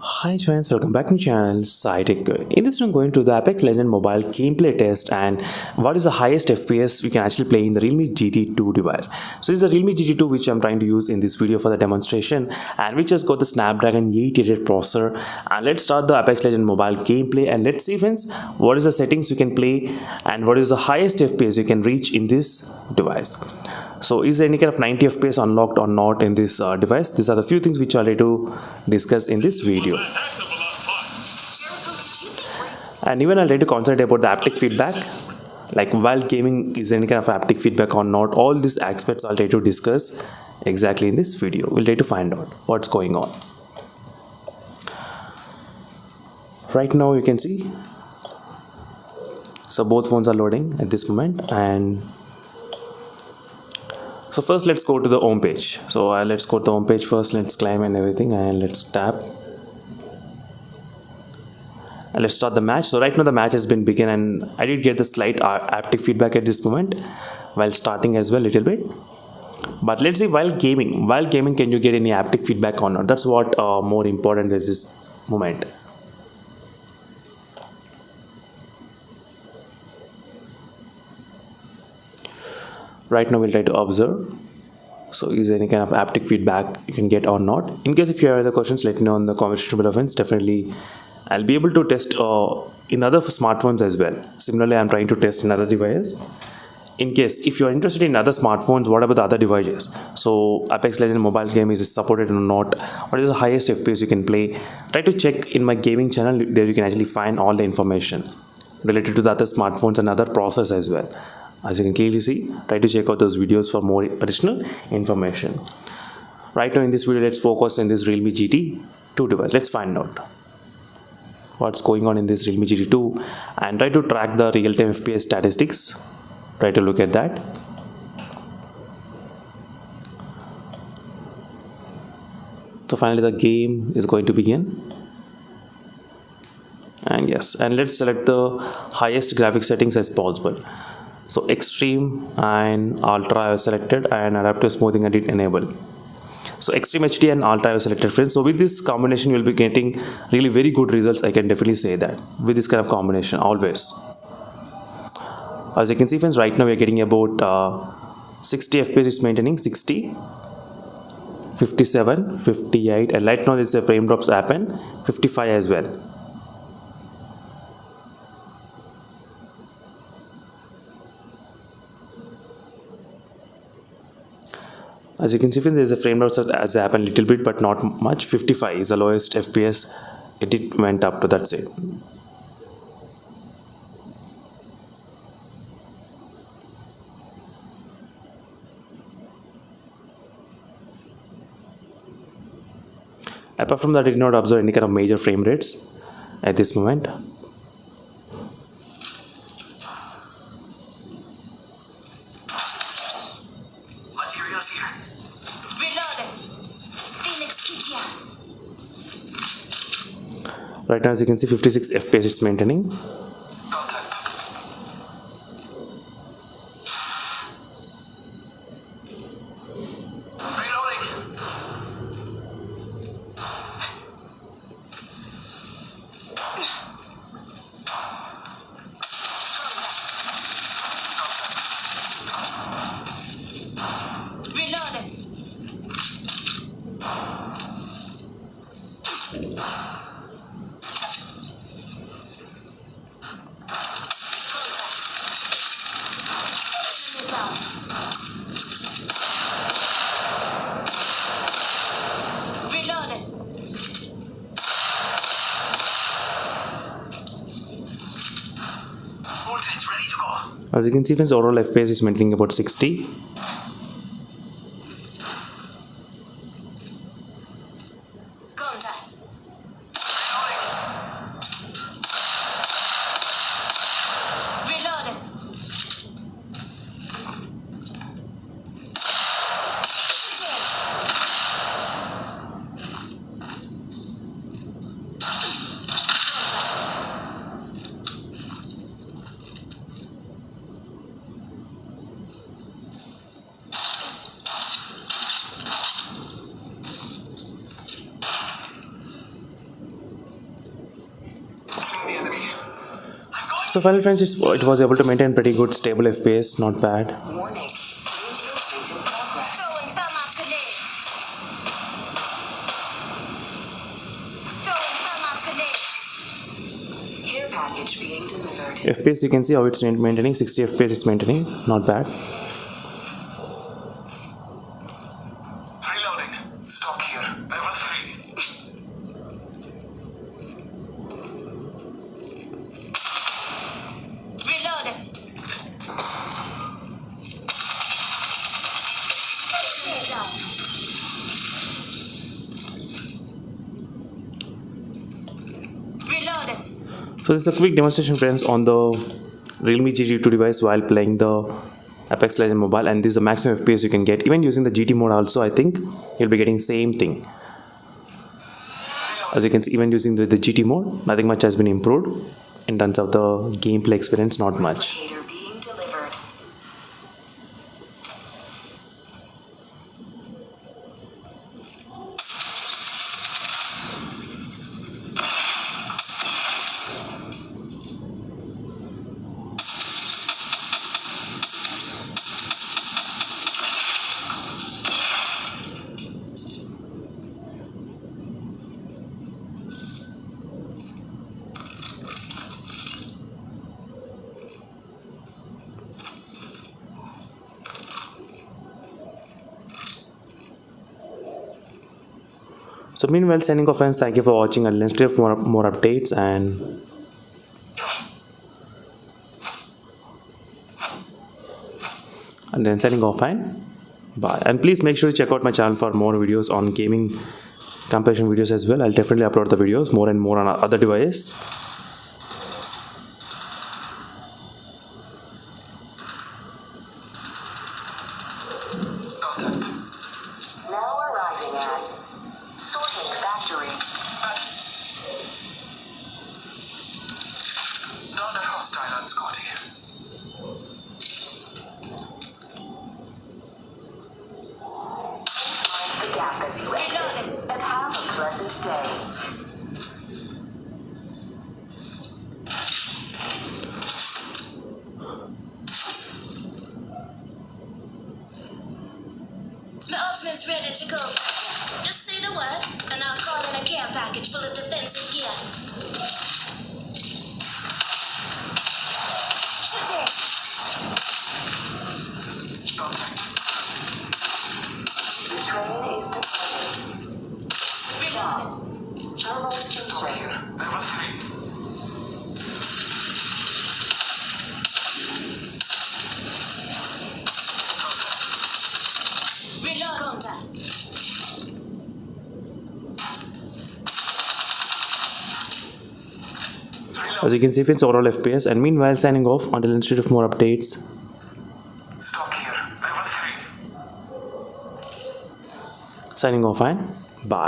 Hi friends, welcome back to my channel SciTech. In this I'm going to the Apex Legends mobile gameplay test and what is the highest FPS we can actually play in the Realme GT2 device. So this is the Realme GT2 which I'm trying to use in this video for the demonstration and which has got the Snapdragon 888 processor. And let's start the Apex Legends mobile gameplay and let's see friends what is the settings you can play and what is the highest FPS you can reach in this device. So is there any kind of 90 FPS unlocked or not in this device? These are the few things which I'll try to discuss in this video. And even I'll try to concentrate about the haptic feedback. Like while gaming, is there any kind of haptic feedback or not? All these aspects I'll try to discuss exactly in this video. We'll try to find out what's going on. Right now you can see. So both phones are loading at this moment and so first let's go to the home page. So let's go to the home page first. Let's climb and everything and let's tap. And let's start the match. So right now the match has been begun and I did get the slight haptic feedback at this moment while starting as well little bit. But let's see while gaming can you get any haptic feedback or not? That's what more important is this moment. Right now we'll try to observe. So is there any kind of haptic feedback you can get or not? In case if you have other questions, let me know in the comment section below friends. Definitely I'll be able to test in other smartphones as well. Similarly, I'm trying to test in other devices. In case if you're interested in other smartphones, what about the other devices? So Apex Legends mobile game is supported or not? What is the highest FPS you can play? Try to check in my gaming channel. There you can actually find all the information related to the other smartphones and other process as well. As you can clearly see, try to check out those videos for more additional information. Right now in this video, let's focus on this Realme GT2 device. Let's find out what's going on in this Realme GT2 and try to track the real-time FPS statistics. Try to look at that. So finally the game is going to begin. And yes, and let's select the highest graphic settings as possible. So extreme and ultra I have selected and adaptive smoothing I did enable. So extreme HD and ultra I have selected friends. So with this combination you will be getting really very good results. I can definitely say that with this kind of combination always. As you can see friends, right now we are getting about 60 FPS is maintaining 60, 57, 58 and right now this is a frame drops happen 55 as well. As you can see, there is a frame rate as happened a little bit, but not much. 55 is the lowest FPS. It went up to, that's it. Apart from that, I did not observe any kind of major frame rates at this moment. Right now as you can see 56 FPS it's maintaining. As you can see friends, overall FPS is maintaining about 60. So finally friends, it was able to maintain pretty good stable FPS, not bad. Warning. Improvement in progress. Throwing thermal grenade. Throwing thermal grenade. Care package being delivered. FPS, you can see how it's maintaining 60 FPS. It's maintaining, not bad. Reloading. Stock here. Level 3. Reloading. Reloading. So this is a quick demonstration friends on the Realme GT2 device while playing the Apex Legends Mobile, and this is the maximum FPS you can get. Even using the GT mode also, I think you'll be getting same thing. As you can see, even using the GT mode, nothing much has been improved in terms of the gameplay experience, not much. Replicator being delivered. So meanwhile, signing off friends, thank you for watching, and let's have more updates, and then signing off, fine, bye. And please make sure to check out my channel for more videos on gaming comparison videos as well. I'll definitely upload the videos more and more on other devices. Contact. Now arriving at sorting factory. Not a hostile on Scotty. Mind the gap as you exit, and have a pleasant day. My ultimate's ready to go. Just say the word, and I'll call in a care package full of defensive gear. Shooting! Contact. The train is departing. Reloading. Thermal Stock infrared. here. Level 3. Reload. Contact. As you can see, it's overall FPS. And meanwhile, signing off until instead of more updates. Stock here. Level 3. Signing off, fine, bye.